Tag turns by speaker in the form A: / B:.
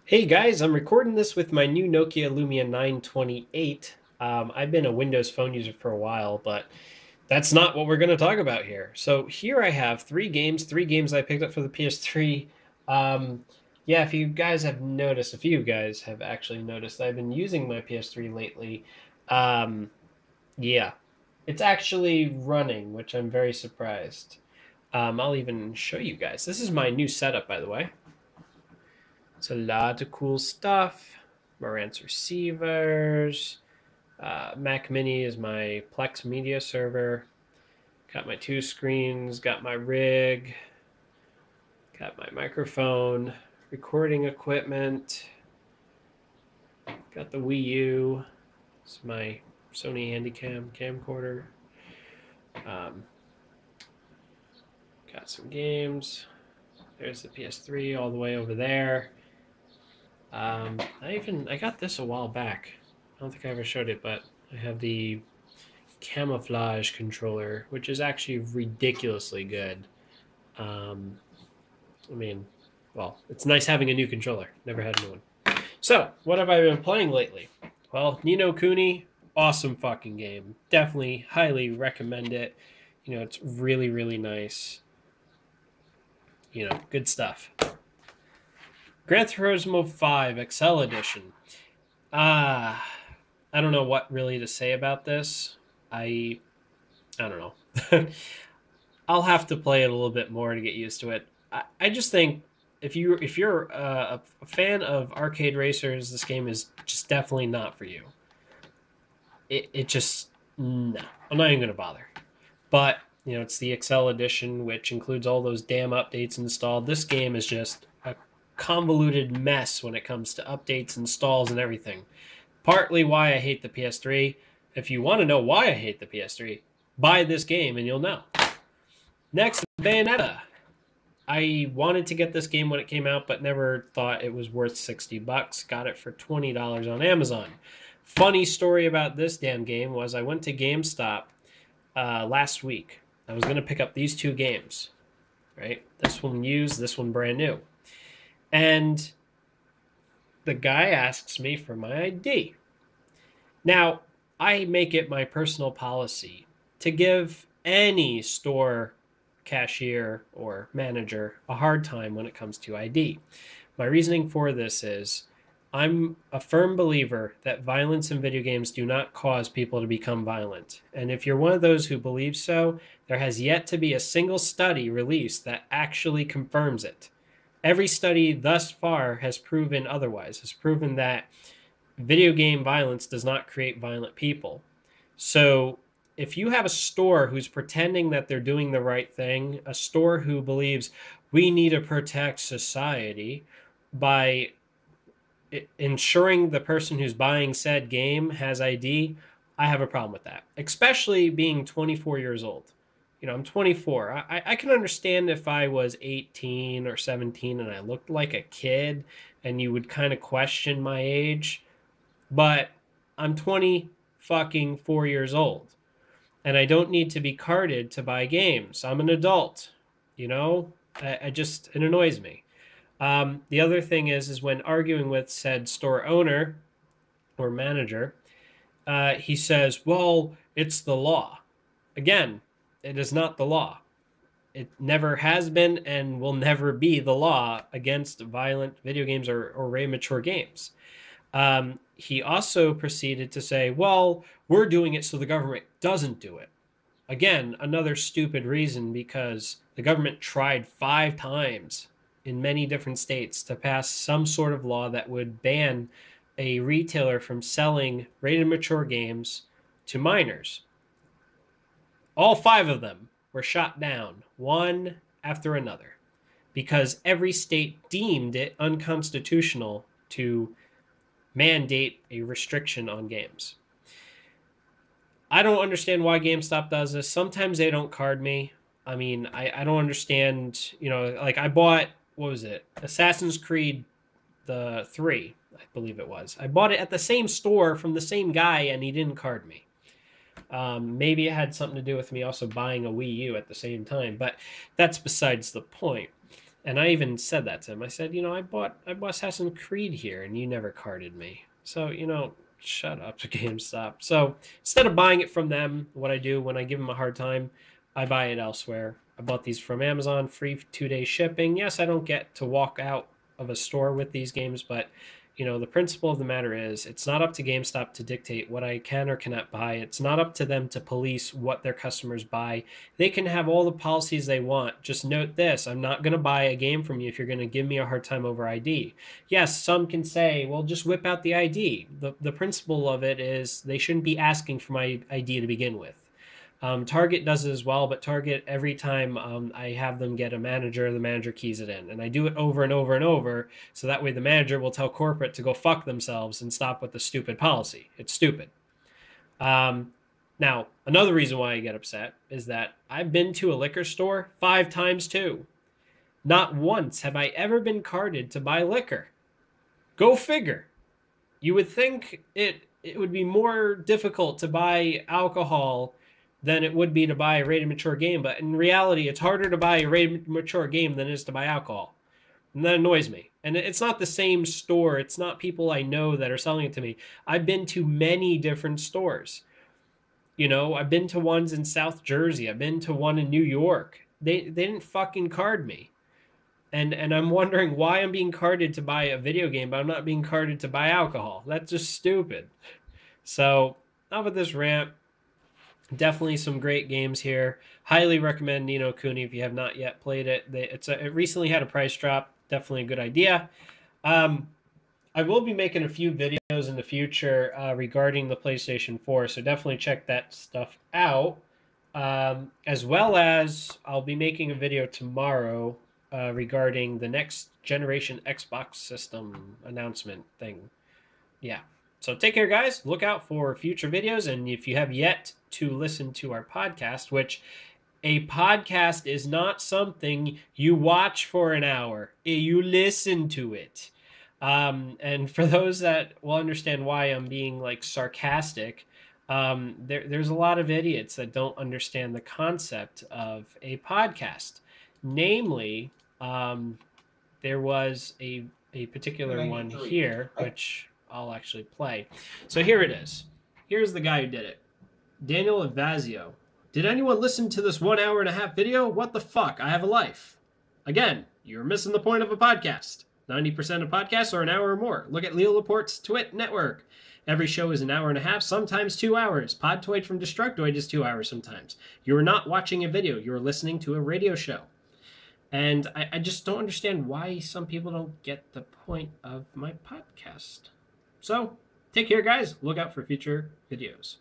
A: Hey guys, I'm recording this with my new Nokia Lumia 928. I've been a Windows Phone user for a while, but that's not what we're going to talk about here. So here I have three games I picked up for the PS3. Yeah, if you guys have noticed, a few of you guys have actually noticed I've been using my PS3 lately. Um, yeah, it's actually running, which I'm very surprised. I'll even show you guys. This is my new setup, by the way. It's a lot of cool stuff. Rant receivers. Mac Mini is my Plex media server. Got my two screens. Got my rig. Got my microphone. Recording equipment. Got the Wii U. It's my Sony Handycam camcorder. Got some games. There's the PS3 all the way over there. I got this a while back. I don't think I ever showed it, but I have the camouflage controller, which is actually ridiculously good. I mean, well, it's nice having a new controller. Never had a new one. So, what have I been playing lately? Well, Ni-No-Kuni, awesome fucking game. Definitely, highly recommend it. You know, it's really, really nice. You know, good stuff. Gran Turismo 5 XL Edition. I don't know what really to say about this. I don't know. I'll have to play it a little bit more to get used to it. I just think if you're a fan of arcade racers, this game is just definitely not for you. It just no. I'm not even gonna bother. But you know, it's the XL edition, which includes all those damn updates installed. This game is just a convoluted mess when it comes to updates, installs, and everything. Partly why I hate the PS3. If you want to know why I hate the PS3, buy this game and you'll know. Next, Bayonetta. I wanted to get this game when it came out, but never thought it was worth 60 bucks. Got it for $20 on Amazon. Funny story about this damn game was I went to GameStop last week. I was going to pick up these two games, right? This one used, this one brand new. And the guy asks me for my ID. Now, I make it my personal policy to give any store cashier or manager a hard time when it comes to ID. My reasoning for this is I'm a firm believer that violence in video games do not cause people to become violent. And if you're one of those who believes so, there has yet to be a single study released that actually confirms it. Every study thus far has proven otherwise, has proven that video game violence does not create violent people. So if you have a store who's pretending that they're doing the right thing, a store who believes we need to protect society by ensuring the person who's buying said game has ID, I have a problem with that, especially being 24 years old. You know, I'm 24. I can understand if I was 18 or 17 and I looked like a kid and you would kind of question my age, but I'm 20 fucking 4 years old and I don't need to be carded to buy games. I'm an adult, you know? It annoys me. The other thing is when arguing with said store owner or manager, he says, well, it's the law. Again, it is not the law. It never has been and will never be the law against violent video games or immature games. He also proceeded to say, well, we're doing it so the government doesn't do it. Again, another stupid reason because the government tried 5 times in many different states to pass some sort of law that would ban a retailer from selling rated mature games to minors. All 5 of them were shot down, one after another, because every state deemed it unconstitutional to mandate a restriction on games. I don't understand why GameStop does this. Sometimes they don't card me. I mean, I don't understand, you know, like I bought, what was it? Assassin's Creed the 3, I believe it was. I bought it at the same store from the same guy and he didn't card me. Maybe it had something to do with me also buying a Wii U at the same time, but that's besides the point. And I even said that to him. I said, you know, I bought Assassin's Creed here, and you never carded me. So, you know, shut up to GameStop. So instead of buying it from them, what I do when I give them a hard time, I buy it elsewhere. I bought these from Amazon, free 2-day shipping. Yes, I don't get to walk out of a store with these games, but you know, the principle of the matter is it's not up to GameStop to dictate what I can or cannot buy. It's not up to them to police what their customers buy. They can have all the policies they want. Just note this, I'm not going to buy a game from you if you're going to give me a hard time over ID. Yes, some can say, well, just whip out the ID. The principle of it is they shouldn't be asking for my ID to begin with. Target does it as well, but Target, every time I have them get a manager, the manager keys it in. And I do it over and over and over, so that way the manager will tell corporate to go fuck themselves and stop with the stupid policy. It's stupid. Now, another reason why I get upset is that I've been to a liquor store 5 times too. Not once have I ever been carded to buy liquor. Go figure. You would think it would be more difficult to buy alcohol than it would be to buy a rated mature game. But in reality, it's harder to buy a rated mature game than it is to buy alcohol. And that annoys me. And it's not the same store. It's not people I know that are selling it to me. I've been to many different stores. You know, I've been to ones in South Jersey. I've been to one in New York. They didn't fucking card me. And I'm wondering why I'm being carded to buy a video game, but I'm not being carded to buy alcohol. That's just stupid. So, enough of this rant. Definitely some great games here. Highly recommend Ni-No-Kuni if you have not yet played it. It recently had a price drop. Definitely a good idea. I will be making a few videos in the future regarding the PlayStation 4, so definitely check that stuff out. As well as I'll be making a video tomorrow regarding the next generation Xbox system announcement thing. Yeah. So take care, guys. Look out for future videos. And if you have yet to listen to our podcast, which a podcast is not something you watch for an hour, you listen to it. And for those that will understand why I'm being like sarcastic, there's a lot of idiots that don't understand the concept of a podcast. Namely, there was a particular one here, which I'll actually play. So here it is. Here's the guy who did it. Daniel Evazio. Did anyone listen to this 1 hour and a half video? What the fuck? I have a life. Again, you're missing the point of a podcast. 90% of podcasts are an hour or more. Look at Leo Laporte's Twit network. Every show is an hour and a half, sometimes 2 hours. Podtoid from Destructoid is 2 hours sometimes. You are not watching a video. You are listening to a radio show. And I just don't understand why some people don't get the point of my podcast. So, take care, guys. Look out for future videos.